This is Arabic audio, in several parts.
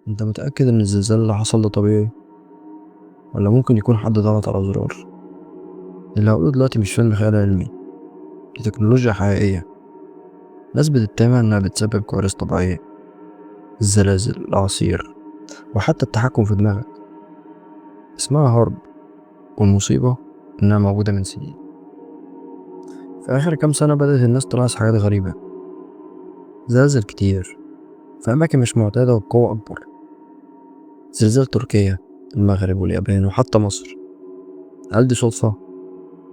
انت متأكد ان الزلزال اللي حصل ده طبيعي ولا ممكن يكون حد ضغط على زرار؟ اللي هقوله دلوقتي مش فيلم خيال علمي، دي تكنولوجيا حقيقية. ناس بتتهم انها بتسبب كوارث طبيعية، الزلازل، الأعاصير، وحتى التحكم في دماغك. اسمها هارب، والمصيبة انها موجودة من سنين. في آخر كام سنة بدأت الناس تلاحظ حاجات غريبة، زلازل كتير في أماكن مش معتادة وبقوة أكبر. زلزال تركيا، المغرب واليابان وحتى مصر. هل دي صدفة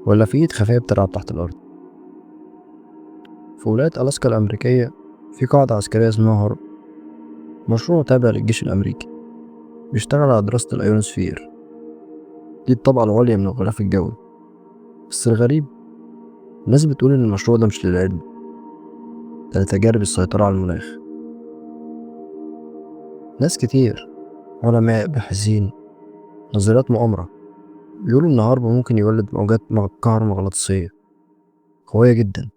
ولا في ايد خفية بتلعب تحت الأرض؟ في ولاية ألاسكا الأمريكية في قاعدة عسكرية اسمها هارب، مشروع تابع للجيش الأمريكي، بيشتغل على دراسة الأيونوسفير، دي الطبقة العليا من الغلاف الجوي. بس الغريب، الناس بتقول إن المشروع ده مش للعلم، ده لتجارب السيطرة على المناخ. ناس كتير، علماء، باحثين، نظريات مؤامرة، بيقولوا إن هارب ممكن يولد موجات كهرومغناطيسية قوية جدا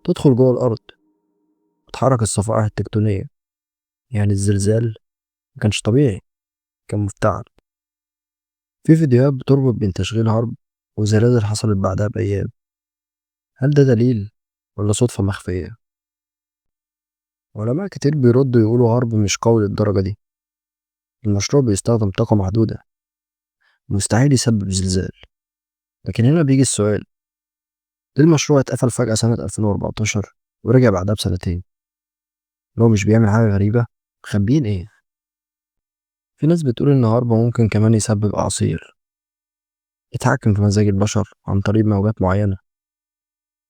تدخل جوه الأرض وتحرك الصفائح التكتونية. يعني الزلزال مكانش طبيعي، كان مفتعل. في فيديوهات بتربط بين تشغيل هارب وزلازل حصلت بعدها بأيام. هل ده دليل ولا صدفة مخفية؟ علماء كتير بيردوا يقولوا هارب مش قوي للدرجة دي، المشروع بيستخدم طاقة محدودة، مستحيل يسبب زلزال. لكن هنا بيجي السؤال، ليه المشروع اتقفل فجأة سنة 2014 ورجع بعدها بسنتين؟ لو مش بيعمل حاجة غريبة، مخبيين ايه؟ في ناس بتقول ان هارب ممكن كمان يسبب أعاصير، يتحكم في مزاج البشر عن طريق موجات معينة،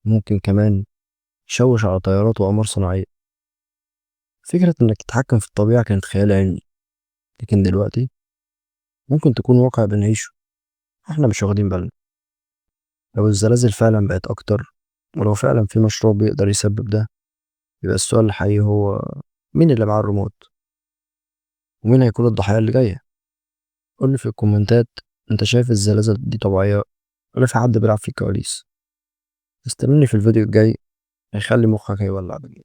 ممكن كمان يشوش على طيارات وأقمار صناعية. فكرة إنك تتحكم في الطبيعة كانت خيال علمي، لكن دلوقتي ممكن تكون واقع بنعيشه، احنا مش واخدين بالنا. لو الزلازل فعلا بقت أكتر، ولو فعلا في مشروع بيقدر يسبب ده، يبقى السؤال الحقيقي هو، مين اللي معاه الريموت؟ ومين هيكون الضحية اللي جاية؟ قولي في الكومنتات، انت شايف الزلازل دي طبيعية ولا في حد بيلعب في الكواليس؟ استنوني في الفيديو الجاي، هيخلي مخك هيولع بجد.